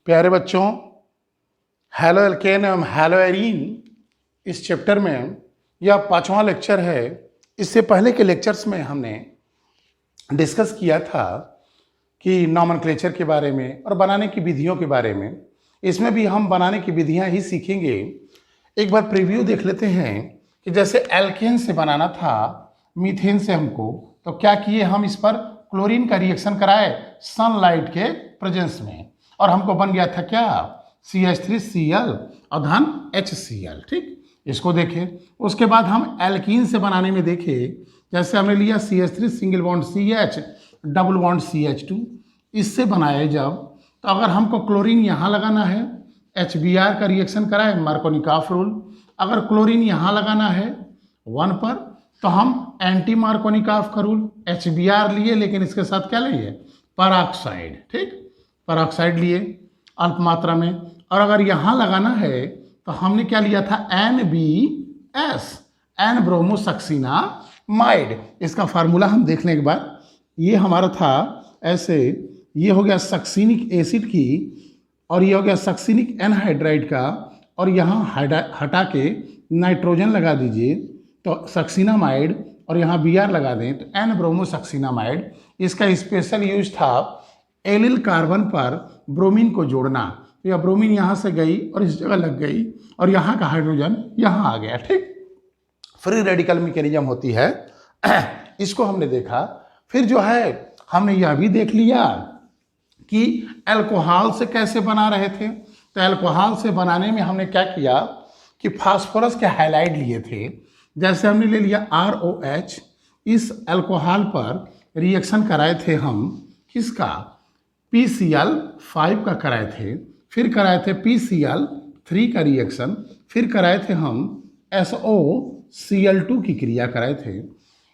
प्यारे बच्चों, hello alkene एवं हैलो एरीन इस चैप्टर में यह 5वां लेक्चर है। इससे पहले के लेक्चर्स में हमने डिस्कस किया था कि नॉमेनक्लेचर के बारे में और बनाने की विधियों के बारे में। इसमें भी हम बनाने की विधियां ही सीखेंगे। एक बार प्रीव्यू देख लेते हैं कि जैसे एल्केन से बनाना था मीथेन से हमको, तो क्या किए हम इस पर क्लोरीन का रिएक्शन कराए सनलाइट के प्रेजेंस में, और हमको बन गया था क्या CH3Cl और धन HCl। ठीक, इसको देखें। उसके बाद हम एल्कीन से बनाने में देखे, जैसे हमने लिया CH3 single bond CH double bond CH2। इससे बनाए जब, तो अगर हमको क्लोरीन यहाँ लगाना है HBr का रिएक्शन कराए मार्कोनिकॉफ रूल। अगर क्लोरीन यहाँ लगाना है 1 पर, तो हम एंटी मार्कोनिकॉफ का रूल HBr लिए, लेकिन इसके साथ क्या लिए पेरोक्साइड। ठीक, पेरोक्साइड लिए अल्प मात्रा में। और अगर यहाँ लगाना है तो हमने क्या लिया था NBS एन ब्रोमोसक्सीनामाइड। इसका फार्मूला हम देखने के बाद ये हमारा था ऐसे, ये हो गया सक्सीनिक एसिड की और ये हो गया सक्सीनिक एनहाइड्राइड का, और यहाँ हटा के नाइट्रोजन लगा दीजिए तो सक्सीनामाइड, और यहाँ Br लगा दें तो एन ब्रोमोसक्सीनामाइड। इसका स्पेशल यूज था एलिल कार्बन पर ब्रोमीन को जोड़ना। तो यह ब्रोमीन यहाँ से गई और इस जगह लग गई, और यहाँ का हाइड्रोजन यहाँ आ गया। ठीक, फ्री रेडिकल मैकेनिज्म होती है, इसको हमने देखा। फिर जो है हमने यह भी देख लिया कि अल्कोहल से कैसे बना रहे थे। तो अल्कोहल से बनाने में हमने क्या किया कि फास्फोरस के हाइलाइड लिए थे। जैसे हमने ले लिया ROH, इस अल्कोहल पर रिएक्शन कराए थे हम किसका PCl5 का कराए थे, फिर कराए थे PCl3 का रिएक्शन, फिर कराए थे हम SOCl2 की क्रिया कराए थे।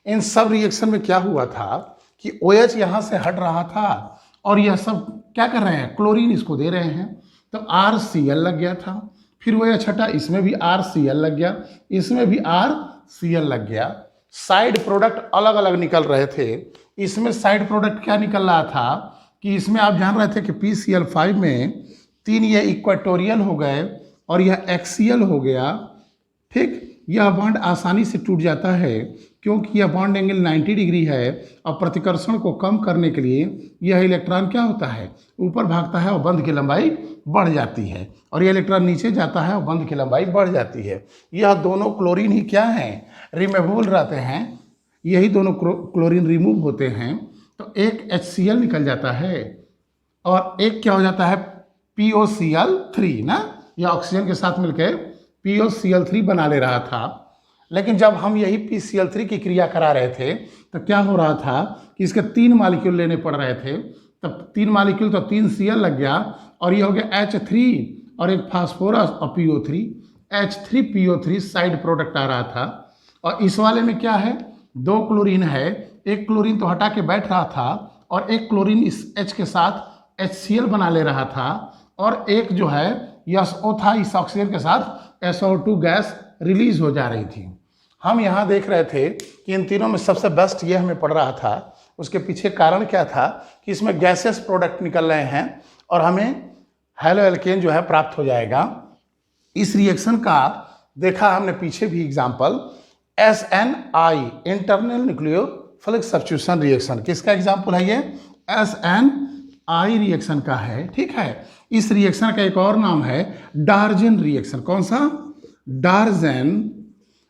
इन सब रिएक्शन में क्या हुआ था कि OH यहाँ से हट रहा था, और यह सब क्या कर रहे हैं, क्लोरीन इसको दे रहे हैं, तो RCl लग गया था। फिर OH हटा, इसमें भी RCl लग गया, इसमें भी RCl लग गया। साइड प्रोडक्ट अलग अलग निकल रहे थे। इसमें साइड प्रोडक्ट क्या निकल रहा था कि इसमें आप जान रहे थे कि PCl5 में 3 ये इक्वेटोरियल हो गए और यह एक्सियल हो गया। ठीक, यह बॉन्ड आसानी से टूट जाता है क्योंकि यह बॉन्ड एंगल 90 डिग्री है, और प्रतिकर्षण को कम करने के लिए यह इलेक्ट्रॉन क्या होता है, ऊपर भागता है और बंध की लंबाई बढ़ जाती है, और यह इलेक्ट्रॉन नीचे जाता है और बंध की लंबाई बढ़ जाती है। यह दोनों क्लोरीन ही क्या हैं, रिमूवेबल रहते हैं। यही दोनों क्लोरीन रिमूव होते हैं, तो एक HCl निकल जाता है और एक क्या हो जाता है POCl3 ना, यह ऑक्सीजन के साथ मिलकर POCl3 बना ले रहा था। लेकिन जब हम यही PCl3 की क्रिया करा रहे थे तो क्या हो रहा था कि इसके 3 मॉलिक्यूल लेने पड़ रहे थे। तब 3 मॉलिक्यूल तो 3 Cl लग गया, और ये हो गया H3 और एक फास्फोरस और PO3, H3PO3 साइड प्रोडक्ट आ रहा था। और इस वाले में क्या है, 2 क्लोरीन है, एक क्लोरीन तो हटा के बैठ रहा था और एक क्लोरीन इस H के साथ HCl बना ले रहा था, और एक जो है SO था, इस ऑक्सीजन के साथ SO2 गैस रिलीज हो जा रही थी। हम यहाँ देख रहे थे कि इन तीनों में सबसे बेस्ट ये हमें पड़ रहा था। उसके पीछे कारण क्या था कि इसमें गैसेस प्रोडक्ट निकल रहे हैं और हमें हैलो एल्केन जो है प्राप्त हो जाएगा। इस रिएक्शन का देखा हमने पीछे भी example, SNI internal nucleophilic substitution reaction. किसका एग्जाम्पल है ये, SNI रिएक्शन का है। ठीक है, इस रिएक्शन का एक और नाम है डार्जन रिएक्शन। कौन सा, डार्जन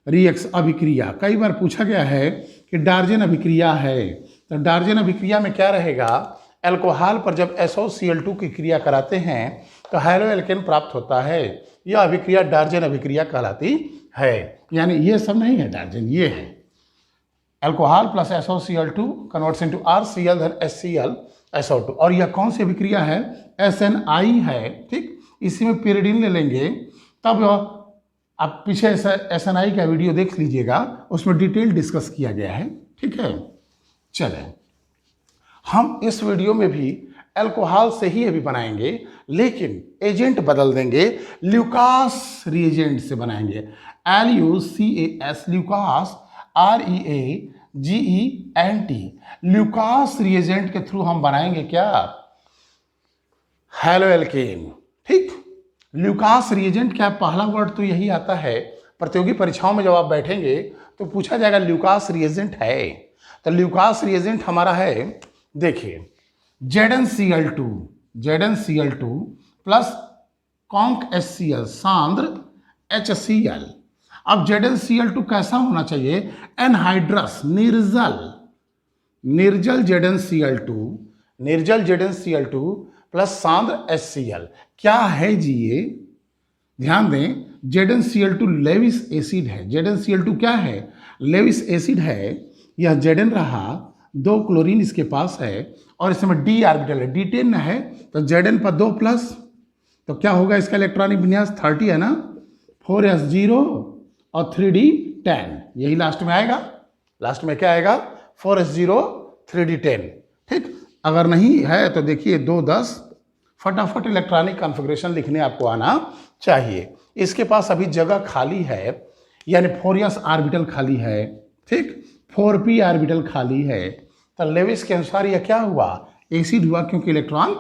रिएक्शन अभिक्रिया। कई बार पूछा गया है कि डार्जन अभिक्रिया है, तो डार्जन अभिक्रिया में क्या रहेगा, अल्कोहल पर जब SOCl2 की क्रिया कराते हैं तो हैलो एल्केन प्राप्त होता है। यह अभिक्रिया डार्जन अभिक्रिया कहलाती है। यानी ये सब नहीं है डार्जन, ये है alcohol plus SOCl2 converts into RCl then HCl SO2। और यह कौन सी अभिक्रिया है, SNI है। ठीक, इसी में pyridine ले लेंगे, तब आप पीछे SNI का वीडियो देख लीजिएगा, उसमें डिटेल डिस्कस किया गया है। ठीक है, चलें हम इस वीडियो में भी अल्कोहल से ही अभी बनाएंगे, लेकिन एजेंट बदल देंगे, ल्यूकास रिएजेंट से बनाएंगे। LUCAS Lucas, REAGENT Lucas reagent के थ्रू हम बनाएंगे क्या, हेलो एल्केन। ठीक, ल्यूकास रिएजेंट क्या, पहला वर्ड तो यही आता है। प्रतियोगी परीक्षाओं में जब आप बैठेंगे तो पूछा जाएगा ल्यूकास रिएजेंट है, तो ल्यूकास रिएजेंट हमारा है, देखिए ZnCl2 plus conc HCl सांद्र HCl। अब ZnCl2 कैसा होना चाहिए, एनहाइड्रस निर्जल ZnCl2 प्लस सांद्र HCl। क्या है जी ये, ध्यान दें, ZnCl2 लेविस एसिड है। ZnCl2 क्या है, लेविस एसिड है। यह Zn रहा, 2 क्लोरीन इसके पास है और इसमें D ऑर्बिटल है, D10 है, तो Zn पर 2 प्लस, तो क्या होगा इसका इलेक्ट्रॉनिक विन्यास 30 है ना, 4s0 और 3d10, यही लास्ट में आएगा। लास्ट में क्या आएगा, 4s0 3d10। ठीक, अगर नहीं है तो देखिए 2 10, फटाफट इलेक्ट्रॉनिक कॉन्फ़िगरेशन लिखने आपको आना चाहिए। इसके पास अभी जगह खाली है, यानी 4s ऑर्बिटल खाली है। ठीक, 4p ऑर्बिटल खाली है, तो लेविस के अनुसार यह क्या हुआ, एसिड हुआ, क्योंकि इलेक्ट्रॉन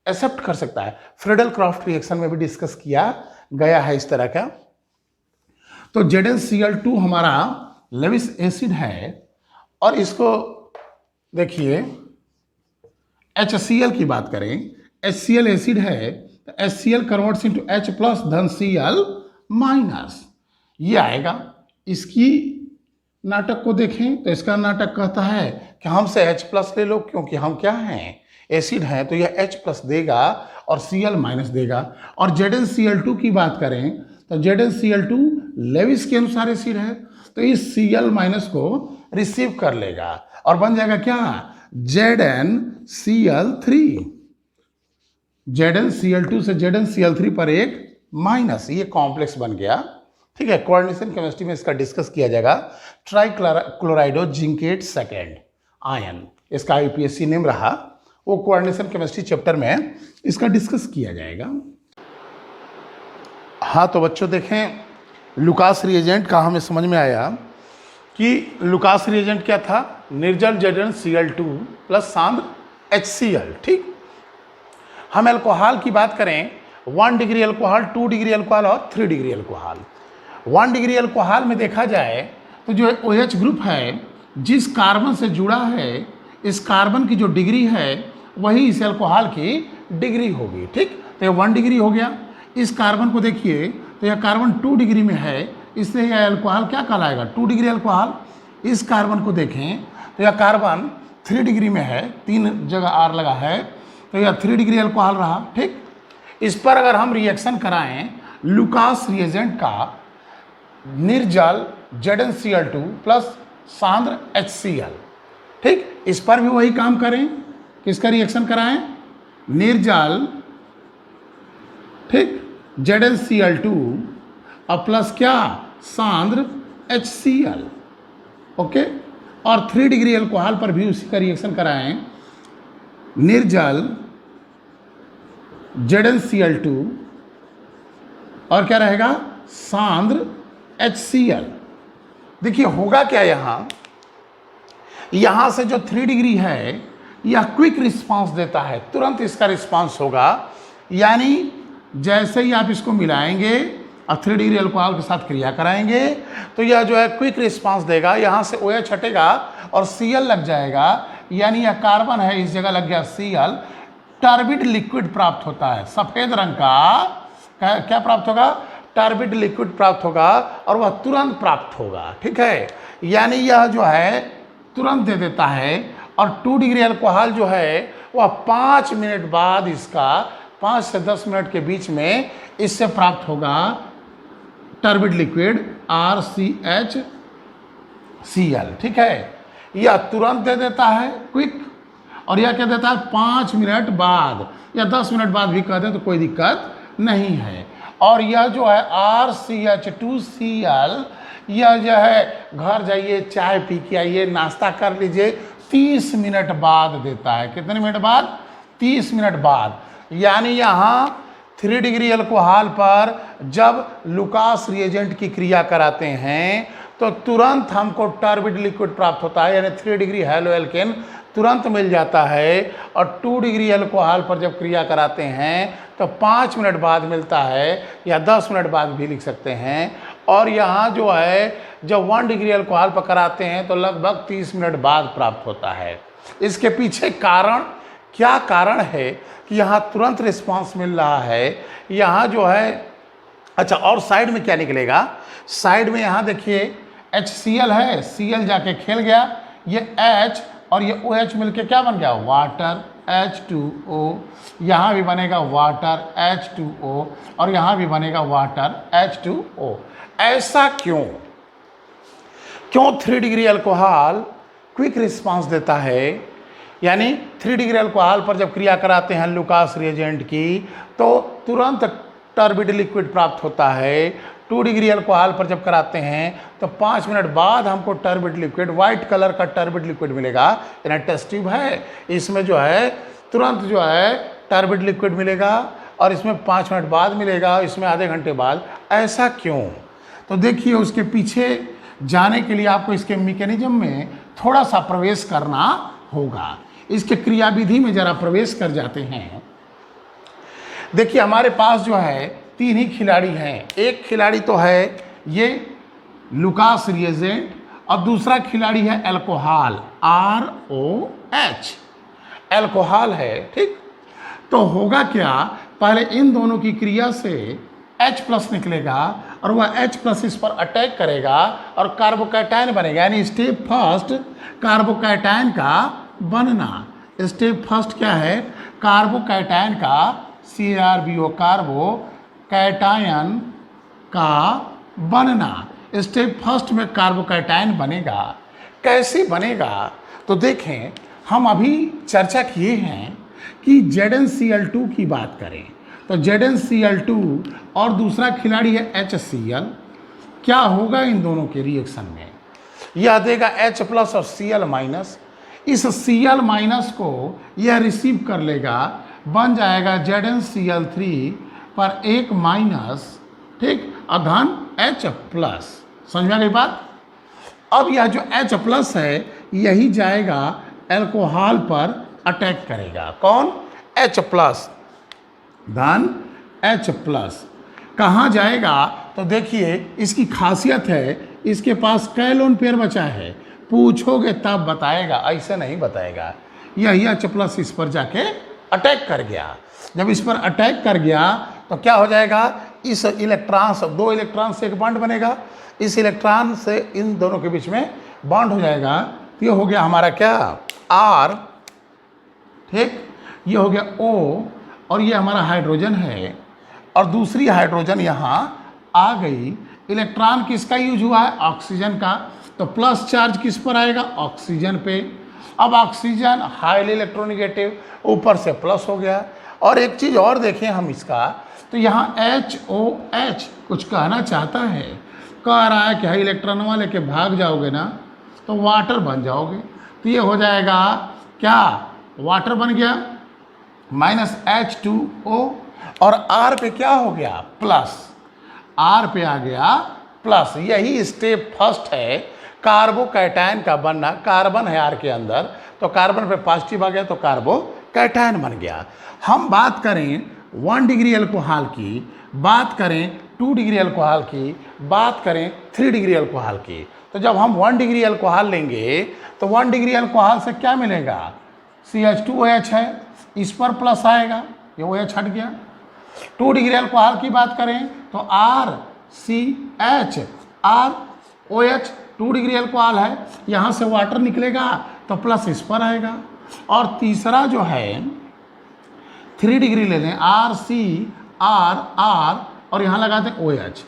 एक्सेप्ट कर सकता है। फ्रेडल क्रॉफ्ट रिएक्शन में भी डिस्कस किया गया है इस तरह का। तो ZnCl2 हमारा लेविस एसिड है, और इसको देखिए HCl की बात करें, HCl एसिड है, तो HCl converts into H plus धन Cl माइनस, ये आएगा। इसकी नाटक को देखें तो इसका नाटक कहता है कि हमसे H प्लस ले लो, क्योंकि हम क्या हैं, एसिड हैं, तो यह H प्लस देगा और Cl माइनस देगा। और ZnCl2 की बात करें तो ZnCl2 लेविस के अनुसार एसिड है, तो इस Cl माइनस को रिसीव कर लेगा और बन जाएगा क्या, ZnCl3। ZnCl2 से ZnCl3 पर एक माइनस, ये कॉम्प्लेक्स बन गया। ठीक है, कोऑर्डिनेशन केमिस्ट्री में इसका डिस्कस किया जाएगा। ट्राइक्लोराइडो जिंकेट सेकेंड आयन, इसका यूपीएससी नेम रहा, वो कोऑर्डिनेशन केमिस्ट्री चैप्टर में इसका डिस्कस किया जाएगा। हाँ तो बच्चों देखें, लुकास रिएजेंट का हमें समझ में आया कि लुकास रिएजेंट क्या था, निर्जल ZnCl2 प्लस सांद्र HCl। ठीक, हम अल्कोहल की बात करें, 1 डिग्री अल्कोहल, 2 डिग्री अल्कोहल और 3 डिग्री अल्कोहल। 1 डिग्री अल्कोहल में देखा जाए तो जो OH ग्रुप है, जिस कार्बन से जुड़ा है, इस कार्बन की जो डिग्री है वही इस अल्कोहल की डिग्री होगी। ठीक, तो यह 1 डिग्री हो गया। इस कार्बन को देखिए तो यह कार्बन 2 डिग्री में है, इसलिए यह अल्कोहल क्या कहलाएगा, 2 डिग्री अल्कोहल। इस कार्बन को देखें तो यह कार्बन 3 डिग्री में है, 3 जगह R लगा है, तो यह 3 डिग्री अल्कोहल रहा। ठीक, इस पर अगर हम रिएक्शन कराएं लुकास रिएजेंट का, निर्जल ZnCl2 प्लस सांद्र HCl, ठीक, इस पर भी वही काम करें, किसका रिएक्शन कराएं, निर्जल, ठीक, ZnCl2 और प्लस क्या, सांद्र HCl। ओके, और 3 डिग्री अल्कोहल पर भी उसी का रिएक्शन कराएं, निर्जल ZnCl2 और क्या रहेगा, सांद्र HCl। देखिए होगा क्या, यहां से जो 3 डिग्री है यह क्विक रिस्पांस देता है, तुरंत इसका रिस्पांस होगा। यानी जैसे ही आप इसको मिलाएंगे और 3 डिग्री अल्कोहल के साथ क्रिया कराएंगे तो यह जो है क्विक रिस्पांस देगा, यहाँ से OH हटेगा और Cl लग जाएगा, यानी यह कार्बन है, इस जगह लग गया Cl। टर्बिड लिक्विड प्राप्त होता है, सफ़ेद रंग का क्या प्राप्त होगा, टर्बिड लिक्विड प्राप्त होगा, और वह तुरंत प्राप्त होगा। ठीक है, यानी यह जो है तुरंत दे देता है। और 2 डिग्री अल्कोहल जो है वह 5 मिनट बाद, इसका 5 से 10 मिनट के बीच में इससे प्राप्त होगा टर्बिड लिक्विड RCHCl। ठीक है, यह तुरंत दे देता है क्विक, और यह क्या देता है 5 मिनट बाद या 10 मिनट बाद भी कहते हैं तो कोई दिक्कत नहीं है। और यह जो है RCH2Cl, यह जो है घर जाइए, चाय पी के आइए, नाश्ता कर लीजिए, 30 मिनट बाद देता है। कितने मिनट बाद, 30 मिनट बाद। यानी यहाँ 3 डिग्री अल्कोहल पर जब लुकास रिएजेंट की क्रिया कराते हैं तो तुरंत हमको टर्बिड लिक्विड प्राप्त होता है, यानी 3 डिग्री हैलो एल्केन तुरंत मिल जाता है। और 2 डिग्री अल्कोहल पर जब क्रिया कराते हैं तो 5 मिनट बाद मिलता है, या 10 मिनट बाद भी लिख सकते हैं। और यहाँ जो है जब 1 डिग्री अल्कोहल पर कराते हैं तो लगभग 30 मिनट बाद प्राप्त होता है। इसके पीछे कारण क्या कारण है कि यहाँ तुरंत रिस्पांस मिल रहा है। यहाँ जो है अच्छा, और साइड में क्या निकलेगा, साइड में यहाँ देखिए HCl है, Cl जाके खेल गया, ये H और ये OH मिलके क्या बन गया, वाटर H2O। यहाँ भी बनेगा वाटर H2O और यहाँ भी बनेगा वाटर H2O। ऐसा क्यों? 3 डिग्री अल्कोहल क्विक रिस्पांस देता है, यानी 3 डिग्री अल्कोहल पर जब क्रिया कराते हैं लुकास रिएजेंट की तो तुरंत टर्बिड लिक्विड प्राप्त होता है। 2 डिग्री अल्कोहल पर जब कराते हैं तो 5 मिनट बाद हमको टर्बिड लिक्विड, वाइट कलर का टर्बिड लिक्विड मिलेगा, यानी टेस्ट ट्यूब है, इसमें जो है तुरंत जो है टर्बिड लिक्विड मिलेगा और इसमें 5 मिनट बाद मिलेगा, इसमें आधे घंटे बाद। ऐसा क्यों? तो देखिए उसके पीछे जाने के लिए आपको इसके मैकेनिज्म में थोड़ा सा प्रवेश करना होगा। इसके क्रियाविधि में जरा प्रवेश कर जाते हैं। देखिए हमारे पास जो है 3 ही खिलाड़ी हैं। एक खिलाड़ी तो है ये लुकास रिएजेंट और दूसरा खिलाड़ी है अल्कोहल ROH, अल्कोहल है, ठीक। तो होगा क्या, पहले इन दोनों की क्रिया से H+ निकलेगा और वह H+ इस पर अटैक करेगा और कार्बोकैटायन बनेगा, यानी स्टेप फर्स्ट कार्बोकैटायन का बनना। स्टेप फर्स्ट क्या है, कार्बोकैटायन का CrBO कार्बोकैटायन का बनना। स्टेप फर्स्ट में कार्बोकैटायन बनेगा। कैसे बनेगा? तो देखें, हम अभी चर्चा किए हैं कि ZnCl2 की बात करें तो ZnCl2 और दूसरा खिलाड़ी है HCl। क्या होगा इन दोनों के रिएक्शन में? यह देगा H+ और Cl-। इस Cl- को यह रिसीव कर लेगा, बन जाएगा ZnCl3 पर एक माइनस, ठीक, अधन H+। समझ में आ गई बात? अब यह जो H+ है यही जाएगा अल्कोहल पर अटैक करेगा। कौन? H+ धन H+। कहाँ जाएगा? तो देखिए इसकी खासियत है, इसके पास कै लोन पेयर बचा है, पूछोगे तब बताएगा, ऐसे नहीं बताएगा। यही H+ इस पर जाके अटैक कर गया। जब इस पर अटैक कर गया तो क्या हो जाएगा, इस इलेक्ट्रॉन से 2 इलेक्ट्रॉन से एक बॉन्ड बनेगा, इस इलेक्ट्रॉन से इन दोनों के बीच में बॉन्ड हो जाएगा। तो ये हो गया हमारा क्या, R, ठीक, ये हो गया O और ये हमारा हाइड्रोजन है और दूसरी हाइड्रोजन यहाँ आ गई। इलेक्ट्रॉन किसका यूज हुआ है? ऑक्सीजन का। तो प्लस चार्ज किस पर आएगा? ऑक्सीजन पे। अब ऑक्सीजन हाईली इलेक्ट्रोनेगेटिव, ऊपर से प्लस हो गया। और एक चीज़ और देखें हम इसका, तो यहाँ HOH कुछ कहना चाहता है, कह रहा है कि हाई इलेक्ट्रॉन वाले के भाग जाओगे ना तो वाटर बन जाओगे। तो ये हो जाएगा क्या, वाटर बन गया, माइनस H2O और R पे क्या हो गया, प्लस। R पे आ गया प्लस। यही स्टेप फर्स्ट है कार्बोकैटायन का बनना। कार्बन है R के अंदर, तो कार्बन पे पॉजिटिव आ गया तो कार्बोकैटायन बन गया। हम बात करें 1 डिग्री अल्कोहल की, बात करें 2 डिग्री अल्कोहल की, बात करें 3 डिग्री अल्कोहल की। तो जब हम 1 डिग्री अल्कोहल लेंगे तो 1 डिग्री अल्कोहल से क्या मिलेगा, CH2OH है, इस पर प्लस आएगा, ये OH हट गया। 2 डिग्री अल्कोहल की बात करें तो RCH, ROH 2 डिग्री अल्कोहल है, यहाँ से वाटर निकलेगा तो प्लस इस पर आएगा। और तीसरा जो है 3 डिग्री ले लें, RCR और यहाँ लगा दें OH।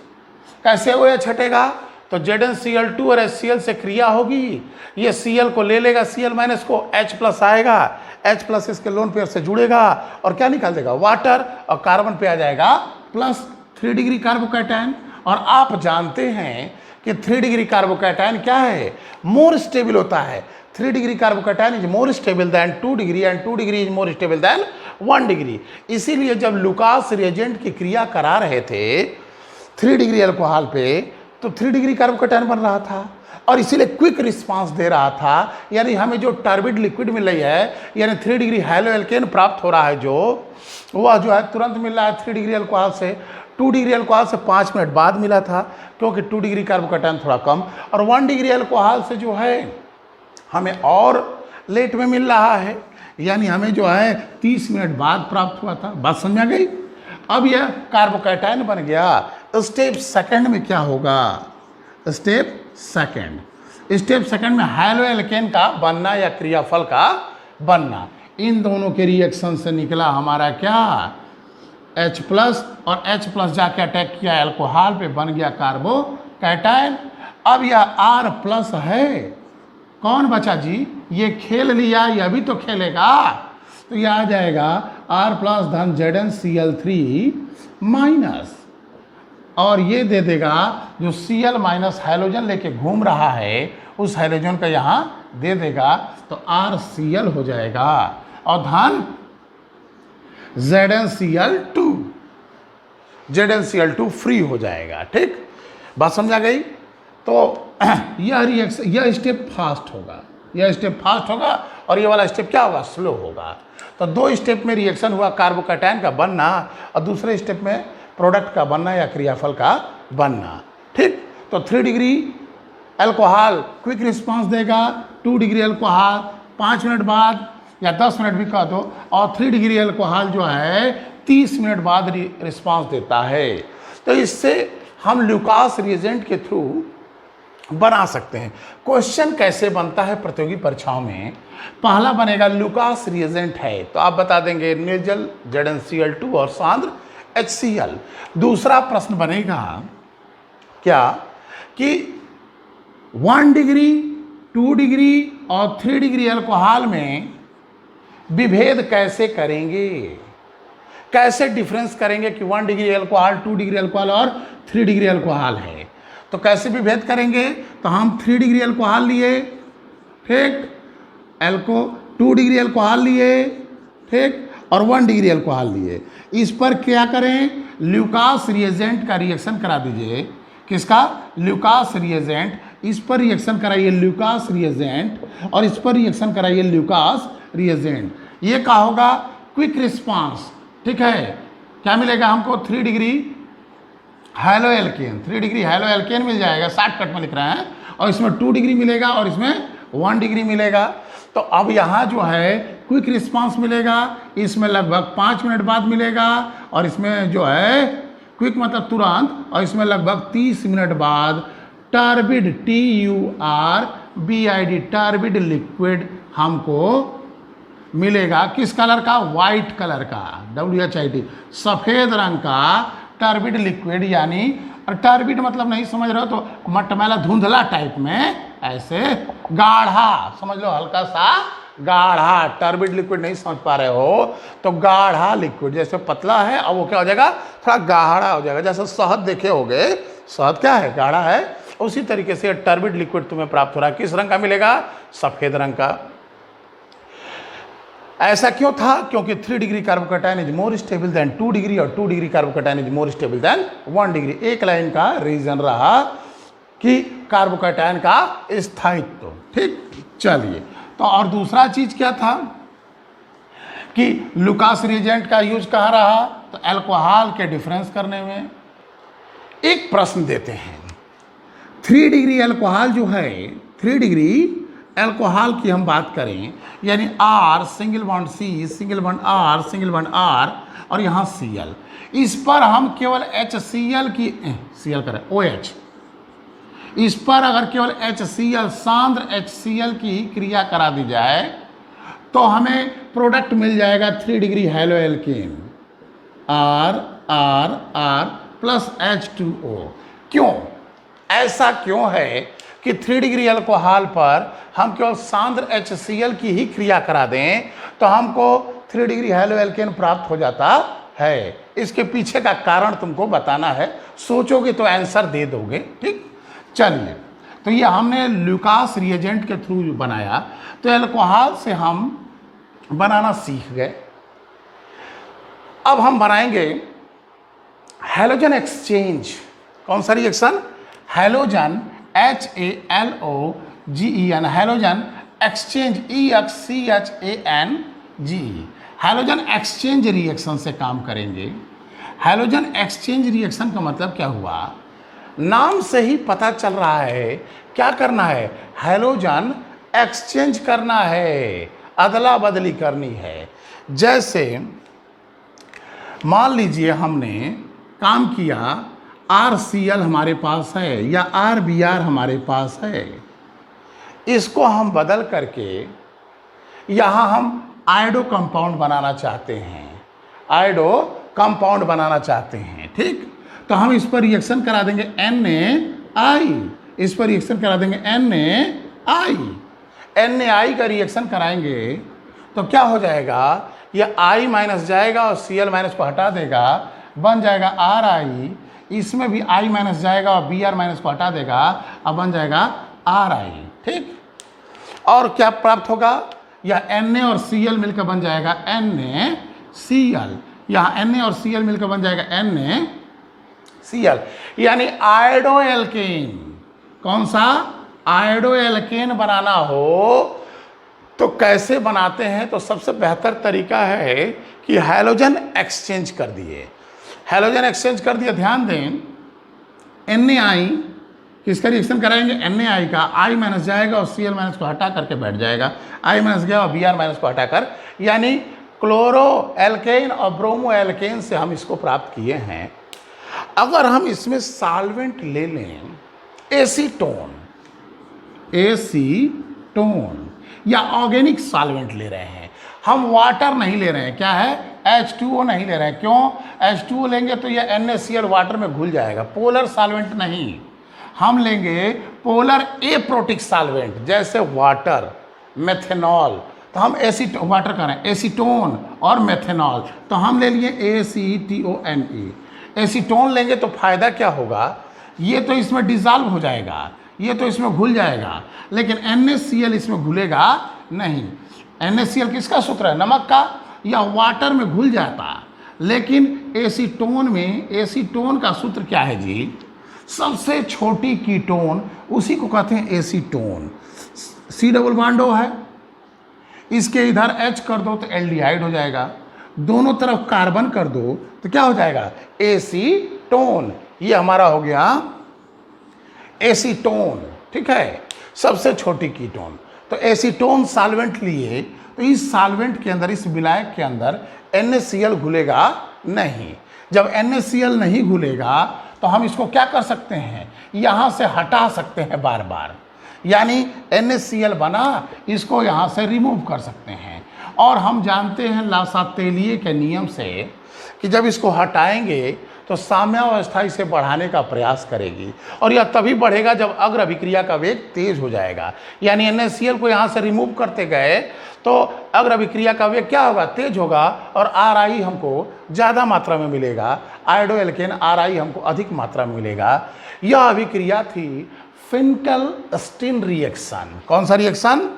कैसे OH हटेगा, तो ZnCl2 और HCl से क्रिया होगी, ये Cl को ले लेगा, Cl- को, H+ आएगा, H+ इसके लोन पेयर से जुड़ेगा और क्या निकाल देगा, वाटर, और कार्बन पे आ जाएगा प्लस 3 डिग्री कार्बोकैटायन। और आप जानते हैं कि 3 डिग्री कार्बोकैटायन क्या है, मोर स्टेबल होता है। 3 degree carbocation is more stable then 2 degree and 2 degree is more stable then 1 degree. इसीलिए जब लुकास रिएजेंट की क्रिया करा रहे थे 3 डिग्री अल्कोहल पे तो 3 डिग्री कार्बोकैटायन बन रहा था और इसीलिए क्विक रिस्पांस दे रहा था। यानी हमें जो टर्बिड लिक्विड मिल रही है, यानी 3 डिग्री हैलो एल्केन प्राप्त हो रहा है, वह जो है तुरंत मिल रहा है 3 डिग्री अल्कोहल से। 2 डिग्री अल्कोहल से 5 मिनट बाद मिला था, क्योंकि 2 डिग्री कार्बोकैटायन थोड़ा कम, और 1 डिग्री अल्कोहल से जो है हमें और लेट में मिल रहा है, यानी हमें जो है 30 मिनट बाद प्राप्त हुआ था। बात समझ आ गई? अब यह कार्बोकैटायन बन गया। स्टेप सेकंड में क्या होगा? स्टेप सेकंड में हैलो एल्केन का बनना या क्रियाफल का बनना। इन दोनों के रिएक्शन से निकला हमारा क्या? H प्लस, और H प्लस जाके अटैक किया अल्कोहल पे, बन गया कार्बोकैटायन। अब यह R प्लस है, कौन बचा जी? ये खेल लिया, यह भी तो खेलेगा, तो यह आ जाएगा R प्लस धन ZnCl3 माइनस, और ये दे देगा जो Cl माइनस हाइड्रोजन लेके घूम रहा है, उस हाइड्रोजन का यहाँ दे देगा, तो RCl हो जाएगा, और धन ZnCl2 फ्री हो जाएगा। ठीक, बात समझा गई? तो यह रिएक्शन, यह स्टेप फास्ट होगा, और ये वाला स्टेप क्या होगा? स्लो होगा। तो 2 स्टेप में रिएक्शन हुआ, कार्बोकैटायन का बनना और दूसरे स्टेप में प्रोडक्ट का बनना या क्रियाफल का बनना। ठीक, तो 3 डिग्री अल्कोहल क्विक रिस्पांस देगा, 2 डिग्री अल्कोहल 5 मिनट बाद या 10 मिनट भी कह दो, और 3 डिग्री अल्कोहल जो है 30 मिनट बाद रिस्पांस देता है। तो इससे हम ल्यूकास रिएजेंट के थ्रू बना सकते हैं। क्वेश्चन कैसे बनता है प्रतियोगी परीक्षाओं में? पहला बनेगा ल्यूकास रिएजेंट है, तो आप बता देंगे निर्जल ZnCl2 और सांद्र HCl। दूसरा प्रश्न बनेगा क्या कि 1 डिग्री, 2 डिग्री और 3 डिग्री अल्कोहल में विभेद कैसे करेंगे, कैसे डिफरेंस करेंगे कि 1 डिग्री अल्कोहल, 2 डिग्री अल्कोहल और 3 डिग्री अल्कोहल है, तो कैसे विभेद करेंगे? तो हम 3 डिग्री अल्कोहल लिए, ठीक, 2 डिग्री अल्कोहल लिए, ठीक, और 1 डिग्री अल्कोहल लिए। इस पर क्या करें? ल्यूकास रिएजेंट का रिएक्शन करा दीजिए। किसका? Lucas reagent. इस पर रिएक्शन कराइए ल्यूकास रिएजेंट, और इस पर रिएक्शन कराइए ल्यूकास रिएजेंट। ये क्या होगा? Quick response. ठीक है, क्या मिलेगा हमको? 3 degree hello alkene, 3 degree hello alkene मिल जाएगा, शॉर्टकट में लिख रहे हैं, और इसमें 2 डिग्री मिलेगा और इसमें 1 डिग्री मिलेगा। तो अब यहाँ जो है क्विक रिस्पांस मिलेगा, इसमें लगभग 5 मिनट बाद मिलेगा, और इसमें जो है क्विक मतलब तुरंत, और इसमें लगभग 30 मिनट बाद टर्बिड TURBID टर्बिड लिक्विड हमको मिलेगा। किस कलर का? वाइट कलर का, WHIT, सफ़ेद रंग का टर्बिड लिक्विड। यानी टर्बिड मतलब नहीं समझ रहे हो तो मटमैला धुंधला टाइप में, ऐसे गाढ़ा समझ लो, हल्का सा गाढ़ा। टर्बिड लिक्विड नहीं समझ पा रहे हो तो गाढ़ा लिक्विड, जैसे पतला है और वो क्या हो जाएगा? थोड़ा गाढ़ा हो जाएगा। जैसे शहद देखे होगे, शहद क्या है? गाढ़ा है। उसी तरीके से टर्बिड लिक्विड तुम्हें प्राप्त हो रहा है। किस रंग का मिलेगा? सफ़ेद रंग का। ऐसा क्यों था? क्योंकि 3 degree carbocation is more stable then 2 degree, और 2 degree carbocation is more stable then 1 degree. एक लाइन का रीजन रहा कि कार्बोकैटायन का स्थायित्व। ठीक, चलिए, तो और दूसरा चीज क्या था कि लुकास रिएजेंट का यूज कहाँ रहा? तो अल्कोहल के डिफरेंस करने में। एक प्रश्न देते हैं, 3 डिग्री अल्कोहल जो है, 3 डिग्री अल्कोहल की हम बात करें, यानी R single bond C, single bond R, single bond R, और यहाँ Cl। इस पर हम केवल HCl की Cl करें OH, इस पर अगर केवल HCl सांद्र HCl की क्रिया करा दी जाए तो हमें प्रोडक्ट मिल जाएगा 3 degree hello alkane R plus H2O। क्यों? ऐसा क्यों है कि 3 डिग्री अल्कोहल पर हम केवल सांद्र HCl की ही क्रिया करा दें तो हमको 3 डिग्री हैलो एल्केन प्राप्त हो जाता है? इसके पीछे का कारण तुमको बताना है, सोचोगे तो आंसर दे दोगे। ठीक, चलिए, तो ये हमने ल्यूकास रिएजेंट के थ्रू बनाया, तो अल्कोहल से हम बनाना सीख गए। अब हम बनाएंगे हैलोजन एक्सचेंज। कौन सा reaction? Halogen HALOGEN, halogen exchange EXCHANGE, halogen exchange reaction से काम करेंगे। हैलोजन एक्सचेंज रिएक्शन का मतलब क्या हुआ, नाम से ही पता चल रहा है क्या करना है, हैलोजन एक्सचेंज करना है, अदला बदली करनी है। जैसे मान लीजिए हमने काम किया, RCl हमारे पास है या RBr हमारे पास है, इसको हम बदल करके यहाँ हम आयोडो कंपाउंड बनाना चाहते हैं, आयोडो कंपाउंड बनाना चाहते हैं, ठीक। तो हम इस पर रिएक्शन करा देंगे NaI, इस पर रिएक्शन करा देंगे NaI का रिएक्शन कराएंगे तो क्या हो जाएगा, यह I माइनस जाएगा और Cl माइनस को हटा देगा, बन जाएगा RI, इसमें भी I माइनस जाएगा और Br माइनस को हटा देगा, अब बन जाएगा RI, ठीक। और क्या प्राप्त होगा, यह Na और Cl मिलकर बन जाएगा NaCl, यहाँ Na और Cl मिलकर बन जाएगा NaCl, यानी आयोडो एल्केन। कौन सा, आयोडो एल्केन बनाना हो तो कैसे बनाते हैं, तो सबसे बेहतर तरीका है कि हैलोजन एक्सचेंज कर दिए, हैलोजन एक्सचेंज कर दिया। ध्यान दें, NaI किसका रिएक्शन कराएंगे, NaI का, I माइनस जाएगा और Cl माइनस को हटा करके बैठ जाएगा, I माइनस गया और Br माइनस को हटाकर, यानी क्लोरो एल्केन और ब्रोमो एल्केन से हम इसको प्राप्त किए हैं। अगर हम इसमें सॉल्वेंट ले लें, एसीटोन या ऑर्गेनिक सॉल्वेंट ले रहे हैं, हम वाटर नहीं ले रहे हैं, क्या है, H2O नहीं ले रहे हैं। क्यों, H2O लेंगे तो यह NaCl वाटर में घुल जाएगा, पोलर सॉल्वेंट नहीं, हम लेंगे पोलर एप्रोटिक सॉल्वेंट, जैसे वाटर, मेथेनॉल, तो हम वाटर करें एसीटोन और मेथेनॉल, तो हम ले लिए ACETONE, एसीटोन लेंगे तो फायदा क्या होगा, ये तो इसमें डिज़ोल्व हो जाएगा, ये तो इसमें घुल जाएगा, लेकिन NaCl इसमें घुलेगा नहीं। NaCl किसका सूत्र है, नमक का, या वाटर में घुल जाता, लेकिन एसीटोन में, एसीटोन का सूत्र क्या है जी, सबसे छोटी कीटोन, उसी को कहते हैं acetone. C double bond O है, इसके इधर H कर दो तो एल्डिहाइड हो जाएगा, दोनों तरफ कार्बन कर दो तो क्या हो जाएगा, एसीटोन, ये हमारा हो गया एसीटोन, ठीक है, सबसे छोटी कीटोन। तो एसीटोन सॉल्वेंट लिए, तो इस सॉल्वेंट के अंदर, इस विलायक के अंदर NaCl घुलेगा नहीं। जब NaCl नहीं घुलेगा तो हम इसको क्या कर सकते हैं, यहाँ से हटा सकते हैं बार बार, यानी NaCl बना, इसको यहाँ से रिमूव कर सकते हैं। और हम जानते हैं लासातेलिए के नियम से कि जब इसको हटाएंगे तो साम्यावस्था इसे बढ़ाने का प्रयास करेगी, और यह तभी बढ़ेगा जब अग्र अभिक्रिया का वेग तेज हो जाएगा। यानी NaCl को यहाँ से रिमूव करते गए तो अग्र अभिक्रिया का वेग क्या होगा, तेज होगा, और RI हमको ज़्यादा मात्रा में मिलेगा, आयोडो एल्केन RI हमको अधिक मात्रा में मिलेगा। यह अभिक्रिया थी फिनकल-स्टीन रिएक्शन। कौन सा रिएक्शन,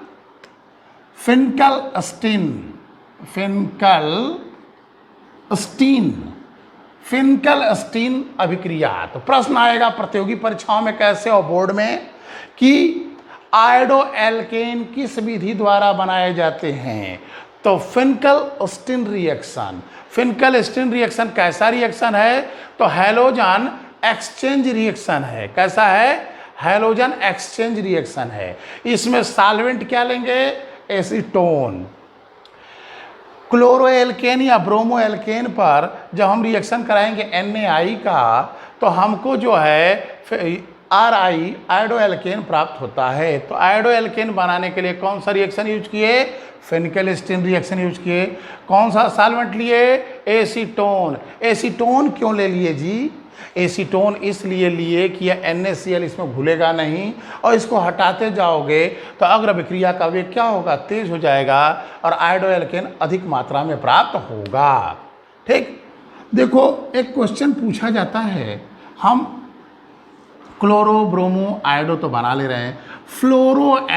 फिनकल-स्टीन अभिक्रिया। तो प्रश्न आएगा प्रतियोगी परीक्षाओं में कैसे और बोर्ड में कि आयोडो एल्केन किस विधि द्वारा बनाए जाते हैं, तो फिनकल-स्टीन रिएक्शन। फिनकल-स्टीन रिएक्शन कैसा रिएक्शन है, तो हैलोजन एक्सचेंज रिएक्शन है। कैसा है, हैलोजन एक्सचेंज रिएक्शन है। इसमें सॉल्वेंट क्या लेंगे, एसीटोन। क्लोरो एल्केन या ब्रोमो एल्केन पर जब हम रिएक्शन कराएंगे NaI का, तो हमको जो है RI आयोडो एल्केन प्राप्त होता है। तो आयोडो एल्केन बनाने के लिए कौन सा रिएक्शन यूज किए, फिनकल-स्टीन रिएक्शन यूज किए। कौन सा सॉल्वेंट लिए, एसीटोन। एसीटोन क्यों ले लिए जी, एसीटोन इसलिए लिए कि यह NaCl इसमें घुलेगा नहीं, और इसको हटाते जाओगे तो अग्र अभिक्रिया का वेग क्या होगा, तेज हो जाएगा, और आयोडो एल्केन अधिक मात्रा में प्राप्त होगा। ठीक, देखो एक क्वेश्चन पूछा जाता है, हम क्लोरो ब्रोमो आयोडो तो बना ले रहे हैं, फ्लोरो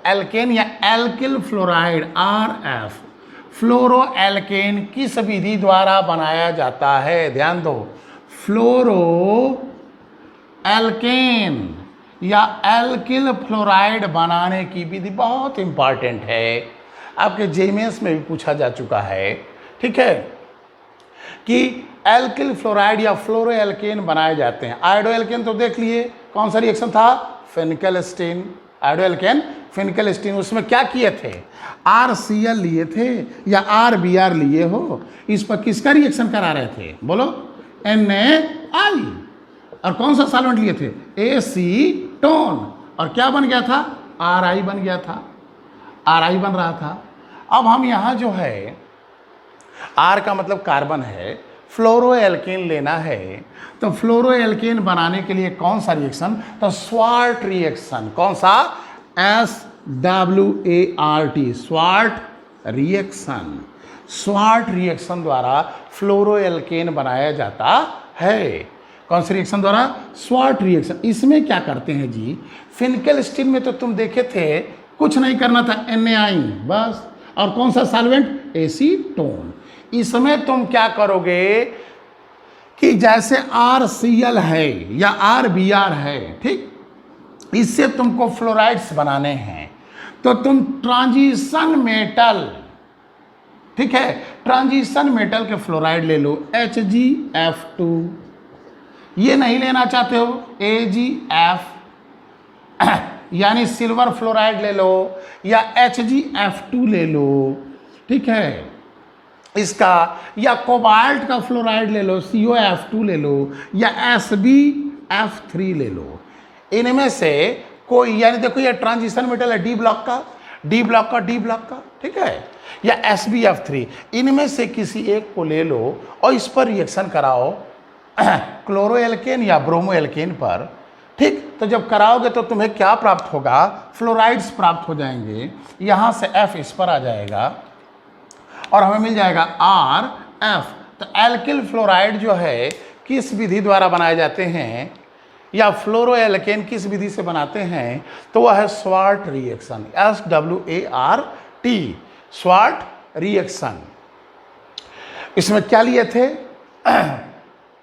एल्केन या एल्किल फ्लोराइड RF, फ्लोरो एल्केन किस विधि द्वारा बनाया जाता है, ध्यान दो, फ्लोरो एल्केन या एल्किल फ्लोराइड बनाने की विधि बहुत इंपॉर्टेंट है, आपके जेईएमएस में भी पूछा जा चुका है। ठीक है कि एल्किल फ्लोराइड या फ्लोरो एल्केन बनाए जाते हैं। आयोडो एल्केन तो देख लिए, कौन सा रिएक्शन था, फेनिकलस्टीन। आयोडो एल्केन फेनिकलस्टीन, उसमें क्या किए थे, RCl लिए थे या RBr लिए हो, इस पर किसका रिएक्शन करा रहे थे, बोलो, NaI। और कौन सा सॉल्वेंट लिए थे, एसीटोन, और क्या बन गया था, RI बन गया था, RI बन रहा था। अब हम यहाँ जो है R का मतलब कार्बन है, फ्लोरो एल्केन लेना है, तो फ्लोरो एल्केन बनाने के लिए कौन सा रिएक्शन, तो स्वार्ट रिएक्शन। कौन सा, SWART, sword reaction. Sword reaction द्वारा फ्लोरो एल्केन बनाया जाता है। कौन से रिएक्शन द्वारा, स्वार्ट रिएक्शन। इसमें क्या करते हैं जी, फेनिकलस्टीन में तो तुम देखे थे कुछ नहीं करना था, NaI बस, और कौन सा सॉल्वेंट, एसीटोन। इसमें तुम क्या करोगे कि जैसे RCl है या RBr है, ठीक, इससे तुमको फ्लोराइड्स बनाने हैं, तो तुम ट्रांजिशन मेटल, ठीक है, ट्रांजिशन मेटल के फ्लोराइड ले लो, HgF2। ये नहीं लेना चाहते हो, AgF यानी सिल्वर फ्लोराइड ले लो, या HgF2 ले लो, ठीक है, इसका, या कोबाल्ट का फ्लोराइड ले लो, COF2 ले लो, या SbF3 ले लो। इनमें से कोई, यानी देखो ये ट्रांजिशन मेटल है, डी ब्लॉक का, ठीक है, या SbF3, इनमें से किसी एक को ले लो और इस पर रिएक्शन कराओ क्लोरो एल्केन या ब्रोमो एल्केन पर, ठीक। तो जब कराओगे तो तुम्हें क्या प्राप्त होगा, फ्लोराइड्स प्राप्त हो जाएंगे, यहाँ से F इस पर आ जाएगा और हमें मिल जाएगा RF। तो एल्किल फ्लोराइड जो है किस विधि द्वारा बनाए जाते हैं, या फ्लोरो एल्केन किस विधि से बनाते हैं, तो वह है sword reaction, SWART, sword reaction. इसमें क्या लिए थे,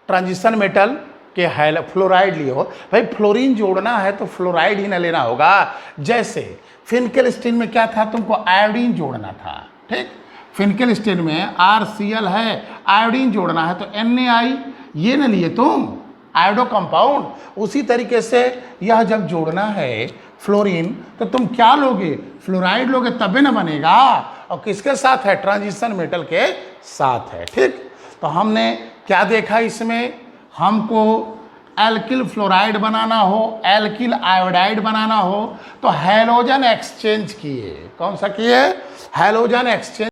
ट्रांजिशन मेटल के फ्लोराइड लिए हो, भाई फ्लोरीन जोड़ना है तो फ्लोराइड ही ना लेना होगा। जैसे फेनिकलस्टीन में क्या था, तुमको आयोडीन जोड़ना था, ठीक, फेनिकलस्टीन में RCl है, आयोडीन जोड़ना है तो NaI, ये ना लिए तुम, आयोडो कंपाउंड। उसी तरीके से यह जब जोड़ना है फ्लोरीन, तो तुम क्या लोगे, फ्लोराइड लोगे, तबे ना बनेगा, और किसके साथ है, ट्रांजिशन मेटल के साथ है, ठीक। तो हमने क्या देखा इसमें, हमको एल्किल फ्लोराइड बनाना हो, एल्किल आयोडाइड बनाना हो, तो हैलोजन एक्सचेंज किए। कौन सा किए, हैलोजन एक्सचेंज।